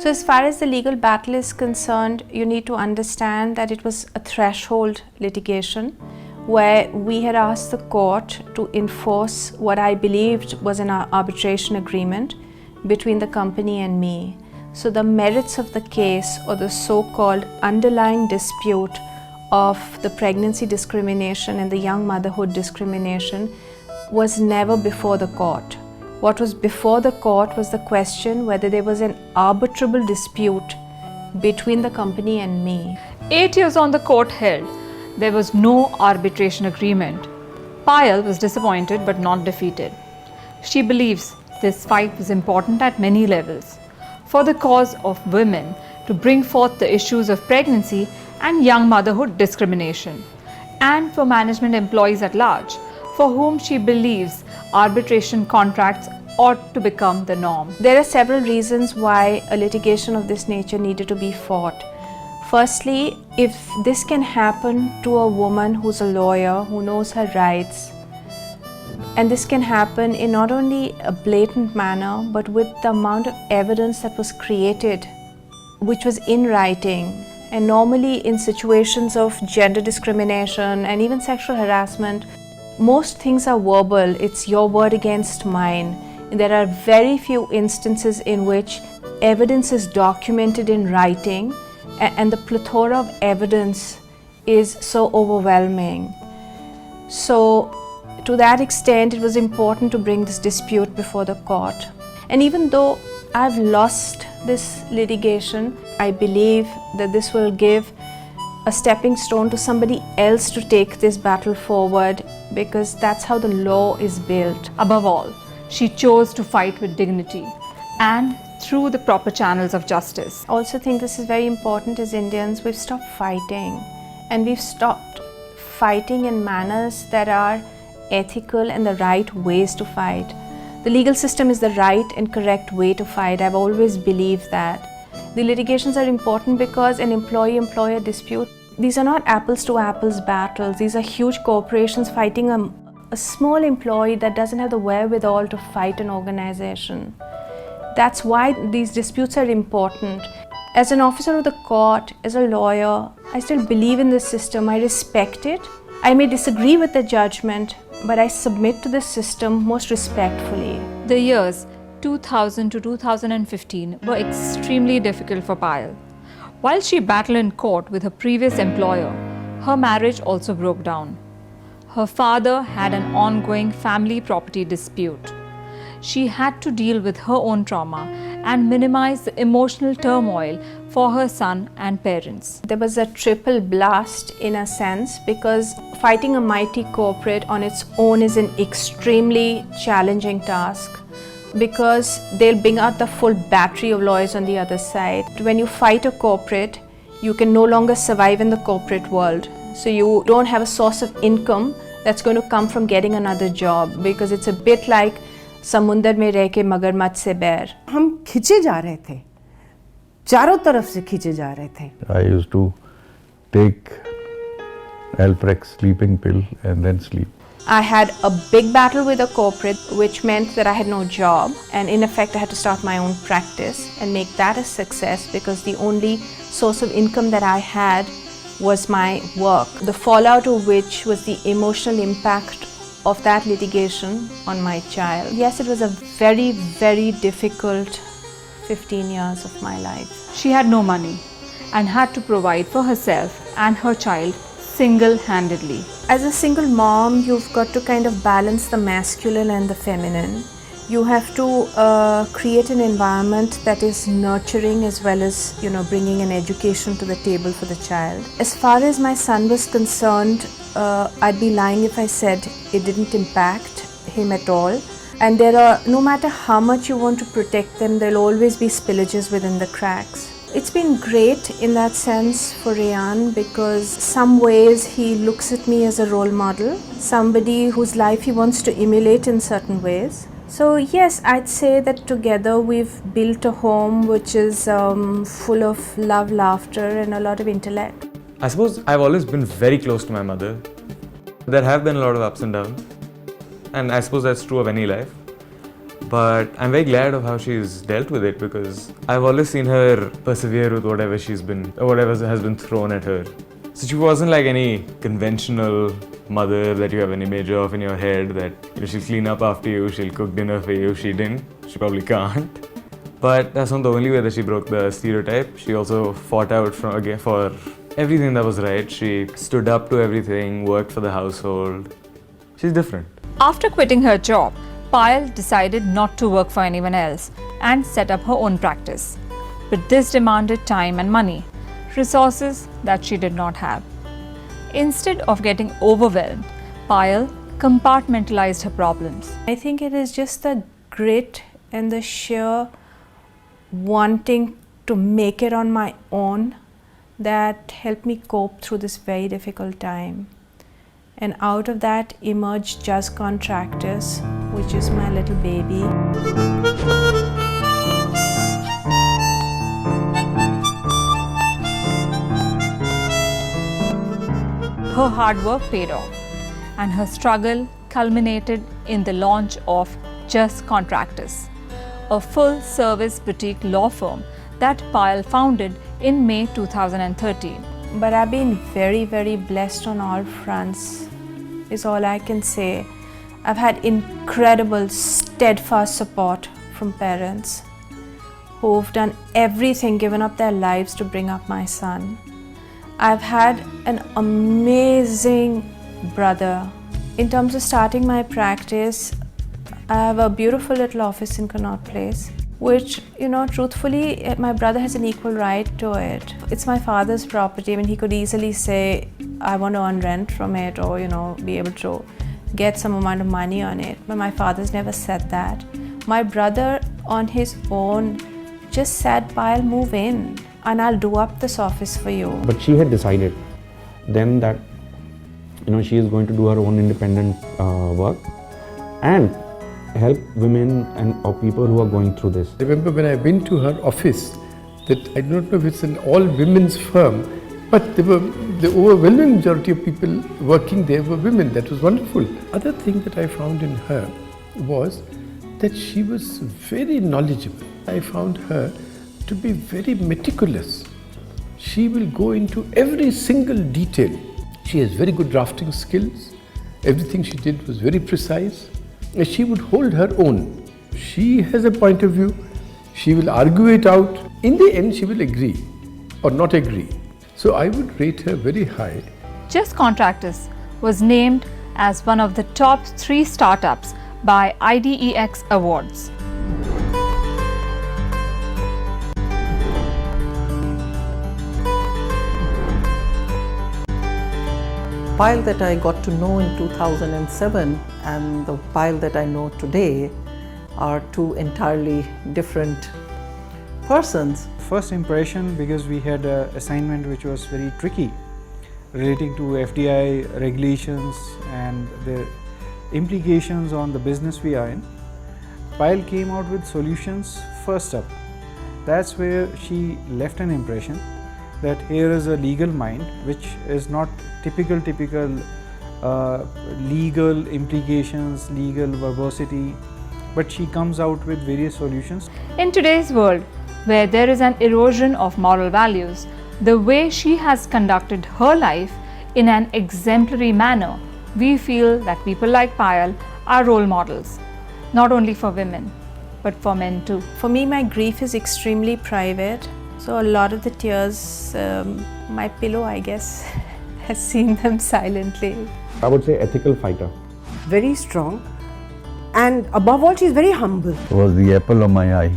So as far as the legal battle is concerned, you need to understand that it was a threshold litigation where we had asked the court to enforce what I believed was an arbitration agreement between the company and me. So the merits of the case, or the so-called underlying dispute of the pregnancy discrimination and the young motherhood discrimination, was never before the court. What was before the court was the question whether there was an arbitrable dispute between the company and me. 8 years on, the court held there was no arbitration agreement. Payal was disappointed but not defeated. She believes this fight was important at many levels, for the cause of women, to bring forth the issues of pregnancy and young motherhood discrimination, and for management employees at large, for whom she believes arbitration contracts ought to become the norm. There are several reasons why a litigation of this nature needed to be fought. Firstly, if this can happen to a woman who's a lawyer, who knows her rights, And this can happen in not only a blatant manner, but with the amount of evidence that was created, which was in writing. And normally in situations of gender discrimination and even sexual harassment, most things are verbal. It's your word against mine. And there are very few instances in which evidence is documented in writing, and the plethora of evidence is so overwhelming. So to that extent, it was important to bring this dispute before the court. And even though I've lost this litigation, I believe that this will give a stepping stone to somebody else to take this battle forward, because that's how the law is built. Above all, she chose to fight with dignity and through the proper channels of justice. I also think this is very important. As Indians, we've stopped fighting, and we've stopped fighting in manners that are ethical and the right ways to fight. The legal system is the right and correct way to fight. I've always believed that. The litigations are important because an employee-employer dispute, these are not apples to apples battles. These are huge corporations fighting a small employee that doesn't have the wherewithal to fight an organization. That's why these disputes are important. As an officer of the court, as a lawyer, I still believe in this system. I respect it. I may disagree with the judgment, but I submit to the system most respectfully. The years 2000 to 2015 were extremely difficult for Payal. While she battled in court with her previous employer, her marriage also broke down. Her father had an ongoing family property dispute. She had to deal with her own trauma and minimize the emotional turmoil for her son and parents. There was a triple blast in a sense, because fighting a mighty corporate on its own is an extremely challenging task, because they'll bring out the full battery of lawyers on the other side. When you fight a corporate, you can no longer survive in the corporate world. So you don't have a source of income that's going to come from getting another job, because it's a bit like समुंदर में रह के मगरमच्छ से बैर. हम खींचे जा रहे थे, चारों तरफ से खींचे जा रहे थे. I used to take Alprex sleeping pill and then sleep. I had a big battle with a corporate, which meant that I had no job, and in effect I had to start my own practice and make that a success, because the only source of income that I had was my work. The fallout of which was the emotional impact of that litigation on my child. Yes, it was a very, very difficult 15 years of my life. She had no money and had to provide for herself and her child single-handedly. As a single mom, you've got to kind of balance the masculine and the feminine. You have to create an environment that is nurturing, as well as, bringing an education to the table for the child. As far as my son was concerned, I'd be lying if I said it didn't impact him at all. And there are, no matter how much you want to protect them, there'll always be spillages within the cracks. It's been great in that sense for Rayan, because some ways he looks at me as a role model, somebody whose life he wants to emulate in certain ways. So yes, I'd say that together we've built a home which is full of love, laughter, and a lot of intellect. I suppose I've always been very close to my mother. There have been a lot of ups and downs, and I suppose that's true of any life. But I'm very glad of how she's dealt with it, because I've always seen her persevere with whatever she's been, or whatever has been thrown at her. So she wasn't like any conventional mother that you have an image of in your head, that she'll clean up after you, she'll cook dinner for you. She didn't. She probably can't. But that's not the only way that she broke the stereotype. She also fought out for everything that was right. She stood up to everything, worked for the household. She's different. After quitting her job, Payal decided not to work for anyone else and set up her own practice. But this demanded time and money, resources that she did not have. Instead of getting overwhelmed, Payal compartmentalized her problems. I think it is just the grit and the sheer wanting to make it on my own that helped me cope through this very difficult time. And out of that emerged Just Contractors, which is my little baby. Her hard work paid off, and her struggle culminated in the launch of Just Contractors, a full-service boutique law firm that Payal founded in May 2013. But I've been very, very blessed on all fronts, is all I can say. I've had incredible, steadfast support from parents who've done everything, given up their lives to bring up my son. I've had an amazing brother. In terms of starting my practice, I have a beautiful little office in Connaught Place, which, truthfully, my brother has an equal right to it. It's my father's property. I mean, he could easily say, I want to earn rent from it, or, be able to get some amount of money on it. But my father's never said that. My brother, on his own, just said, Payal, move in and I'll do up this office for you. But she had decided then that, she is going to do her own independent work and help women or people who are going through this. I remember when I went to her office, that I don't know if it's an all-women's firm, but the overwhelming majority of people working there were women. That was wonderful. Other thing that I found in her was that she was very knowledgeable. I found her to be very meticulous. She will go into every single detail. She has very good drafting skills. Everything she did was very precise. She would hold her own. She has a point of view. She will argue it out. In the end, she will agree or not agree. So I would rate her very high. Just Contractors was named as one of the top 3 startups by IDEX Awards. Payal that I got to know in 2007 and the Payal that I know today are two entirely different persons. First impression, because we had an assignment which was very tricky relating to FDI regulations and the implications on the business we are in. Payal came out with solutions first up. That's where she left an impression that here is a legal mind which is not typical legal implications, legal verbosity, but she comes out with various solutions. In today's world, where there is an erosion of moral values, the way she has conducted her life in an exemplary manner, we feel that people like Payal are role models, not only for women, but for men too. For me, my grief is extremely private. So a lot of the tears, my pillow, I guess, has seen them silently. I would say ethical fighter. Very strong, and above all, she's very humble. She was the apple of my eye.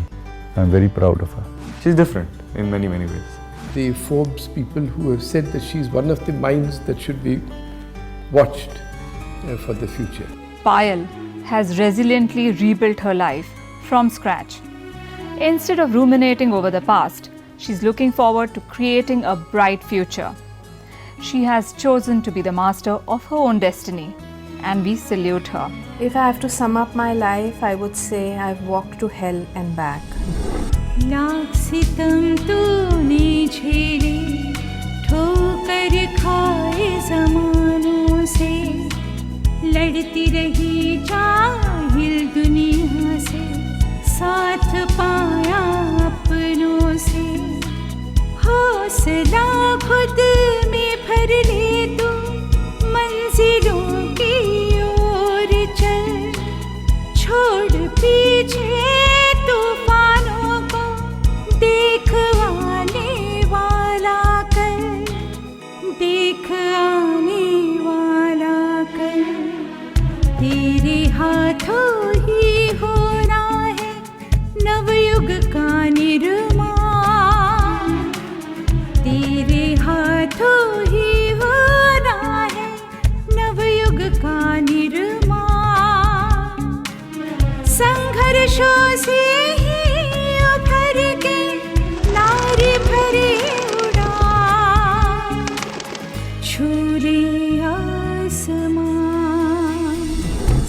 I'm very proud of her. She's different in many, many ways. The Forbes people who have said that she's one of the minds that should be watched for the future. Payal has resiliently rebuilt her life from scratch. Instead of ruminating over the past, she's looking forward to creating a bright future. She has chosen to be the master of her own destiny, and we salute her. If I have to sum up my life, I would say I've walked to hell and back. Lakh सितम तूने झेले, ठोकर खाए ज़मानों से, लड़ती रही जाहिल दुनिया से, साथ पाया अपनों से, हौसला खुद में भर ले तू, मंजिलों की ओर चल, छोड़ पीछे तूफानों को, देख आने वाला कर, देख आने वाला कर, तेरे हाथों ही होना है नवयुग का निर्माण, तेरे हाथों ही होना है नवयुग का निर्माण, संघर्षों से ही उभर के नारी भरे उड़ान, छूले आसमान,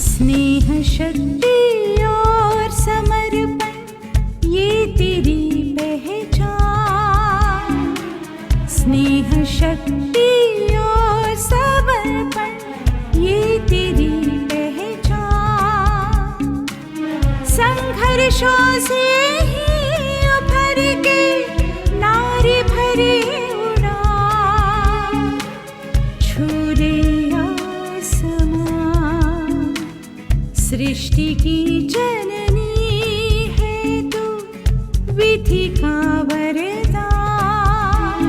स्नेह शक्ति और समर्पण ये तेरी पहचान, स्नेह शक्ति और समर्पण ये तेरी पहचान, संघर्षों से ही उभर के नारी भरी उड़ान, छूले आसमान। सृष्टि की जननी है तू, विधि का वरदान।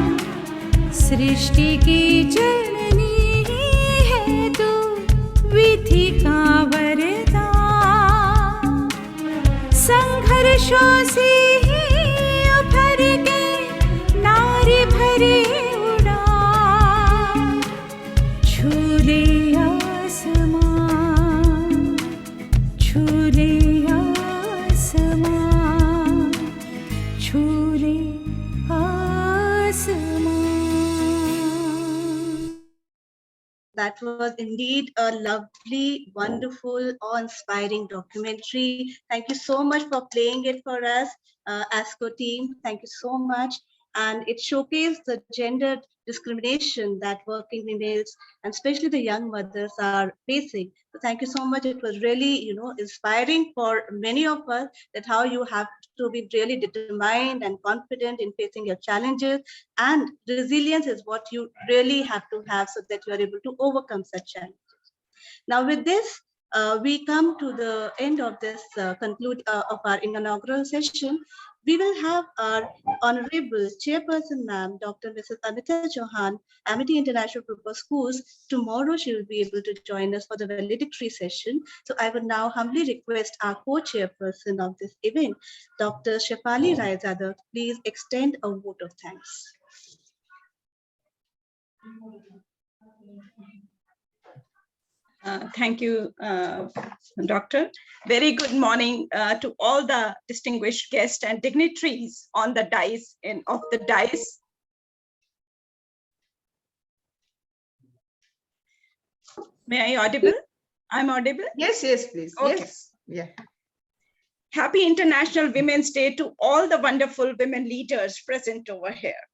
सृष्टि की जननी है तू, विधि का वरदान। संघर्षों से ही उभर के नारी भरी उड़ान, छूले आसमान, छूले आसमान, छूले आसमान। That was indeed a lovely, wonderful, awe-inspiring documentary. Thank you so much for playing it for us, ASCO team. Thank you so much. And it showcased the gender discrimination that working females, and especially the young mothers, are facing. So thank you so much. It was really, inspiring for many of us, that how you have to be really determined and confident in facing your challenges. And resilience is what you really have to have, so that you are able to overcome such challenges. Now with this, we come to the end of this of our inaugural session. We will have our Honorable Chairperson, Ma'am, Dr. Mrs. Amita Chauhan, Amity International Group of Schools. Tomorrow she will be able to join us for the valedictory session. So I would now humbly request our co-chairperson of this event, Dr. Shefali Raizada, please extend a vote of thanks. Thank you, Doctor. Very good morning to all the distinguished guests and dignitaries on the dais of the dais. May I audible? I'm audible? Yes, please. Okay. Yes. Yeah. Happy International Women's Day to all the wonderful women leaders present over here.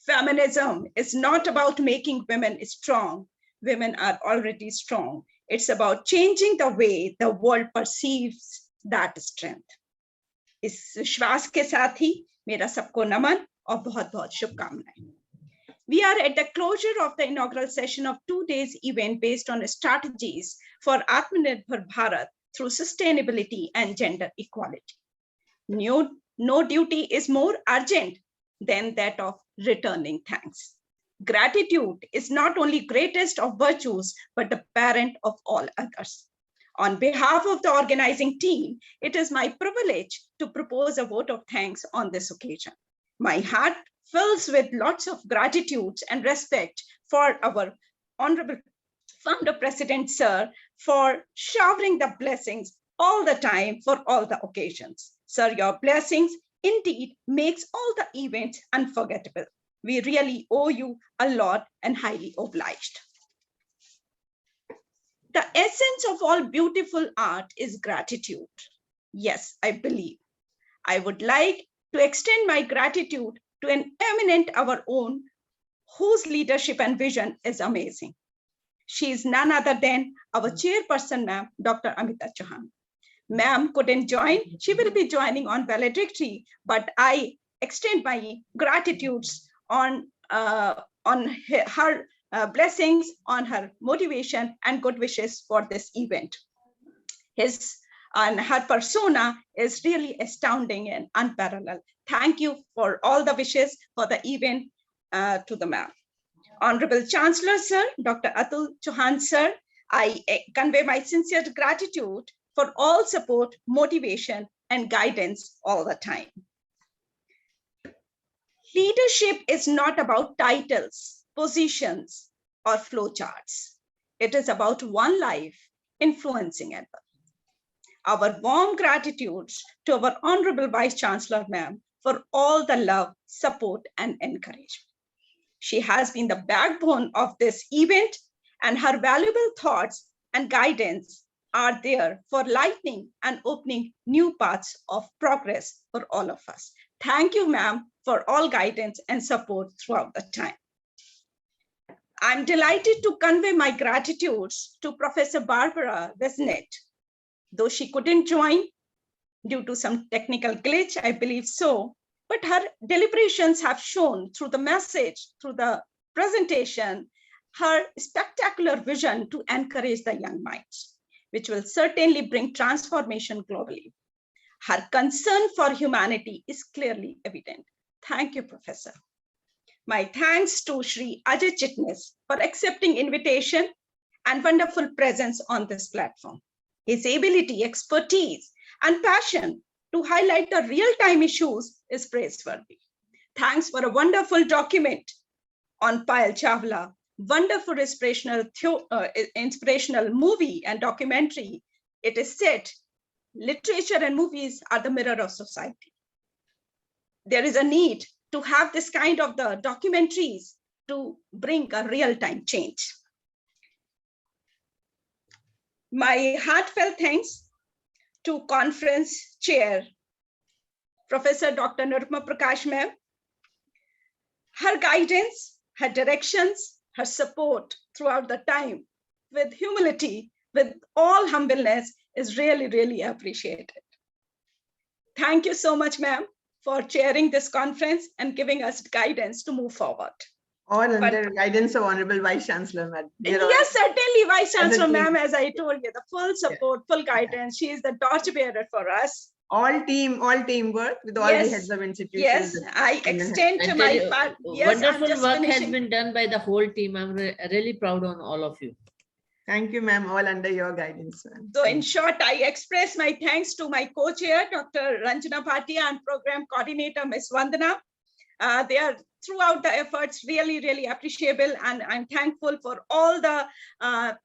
Feminism is not about making women strong. Women are already strong. It's about changing the way the world perceives that strength. इस विश्वास के साथ ही मेरा सबको नमन और बहुत-बहुत शुभकामनाएं. We are at the closure of the inaugural session of 2 days event based on strategies for Atmanirbhar Bharat through sustainability and gender equality. No duty is more urgent than that of returning thanks. Gratitude is not only greatest of virtues, but the parent of all others. On behalf of the organizing team, it is my privilege to propose a vote of thanks on this occasion. My heart fills with lots of gratitude and respect for our Honorable Founder President, Sir, for showering the blessings all the time for all the occasions. Sir, your blessings indeed makes all the events unforgettable. We really owe you a lot and highly obliged. The essence of all beautiful art is gratitude. Yes, I believe. I would like to extend my gratitude to an eminent our own, whose leadership and vision is amazing. She is none other than our chairperson, Ma'am, Dr. Amita Chauhan. Ma'am couldn't join. She will be joining on valedictory, but I extend my gratitudes on her blessings, on her motivation and good wishes for this event. Her persona is really astounding and unparalleled. Thank you for all the wishes for the event to the ma'am. Honorable Chancellor, Sir, Dr. Atul Chauhan, Sir, I convey my sincere gratitude for all support, motivation, and guidance all the time. Leadership is not about titles, positions, or flowcharts. It is about one life influencing another. Our warm gratitude to our Honorable Vice Chancellor, Ma'am, for all the love, support, and encouragement. She has been the backbone of this event, and her valuable thoughts and guidance are there for lightening and opening new paths of progress for all of us. Thank you, ma'am, for all guidance and support throughout the time. I'm delighted to convey my gratitude to Professor Barbara Vesnet. Though she couldn't join, due to some technical glitch, I believe so. But her deliberations have shown through the message, through the presentation, her spectacular vision to encourage the young minds, which will certainly bring transformation globally. Her concern for humanity is clearly evident. Thank you, Professor. My thanks to Shri Ajay Chitnis for accepting invitation and wonderful presence on this platform. His ability, expertise, and passion to highlight the real-time issues is praiseworthy. Thanks for a wonderful document on Payal Chawla, wonderful inspirational movie and documentary. It is said, literature and movies are the mirror of society. There is a need to have this kind of the documentaries to bring a real-time change. My heartfelt thanks to conference chair, Professor Dr. Nirupama Prakash ma'am. Her guidance, her directions, her support throughout the time with humility, with all humbleness is really, really appreciated. Thank you so much, ma'am, for chairing this conference and giving us guidance to move forward. All under guidance of Honorable Vice Chancellor, Madam. Yes, certainly, Vice Chancellor, ma'am, as I told you, the full support, full guidance. She is the torchbearer for us. All teamwork with all the heads of institutions. Yes, I extend to my part. Yes, wonderful work has been done by the whole team. I'm really proud on all of you. Thank you, ma'am. All under your guidance. So in short, I express my thanks to my co-chair, Dr. Ranjana Bhatia, and program coordinator, Ms. Vandana. They are throughout the efforts really, really appreciable. And I'm thankful for all the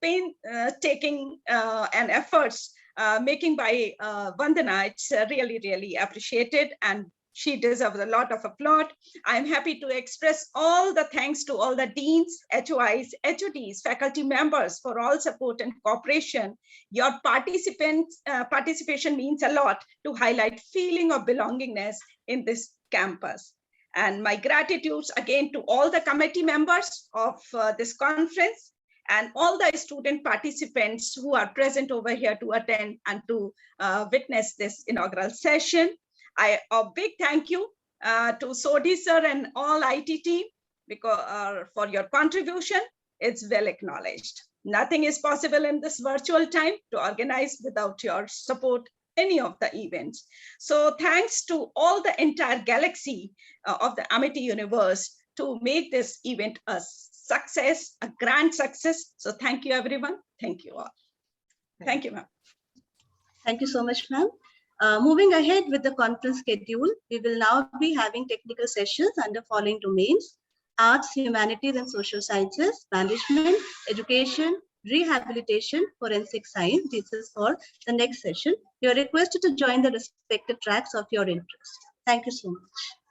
painstaking and efforts making by Vandana. It's really, really appreciated. And she deserves a lot of applause. I'm happy to express all the thanks to all the deans, HOIs, HODs, faculty members for all support and cooperation. Your participation means a lot to highlight feeling of belongingness in this campus. And my gratitudes again to all the committee members of this conference and all the student participants who are present over here to attend and to witness this inaugural session. A big thank you to Sodhi sir and all IT team because for your contribution. It's well acknowledged. Nothing is possible in this virtual time to organize without your support any of the events. So thanks to all the entire galaxy of the Amity universe to make this event a success, a grand success. So thank you, everyone. Thank you all. Thank you, ma'am. Thank you so much, ma'am. Moving ahead with the conference schedule, we will now be having technical sessions under following domains: arts, humanities and social sciences, management, education, rehabilitation, forensic science. This is for the next session. You are requested to join the respective tracks of your interest. Thank you so much.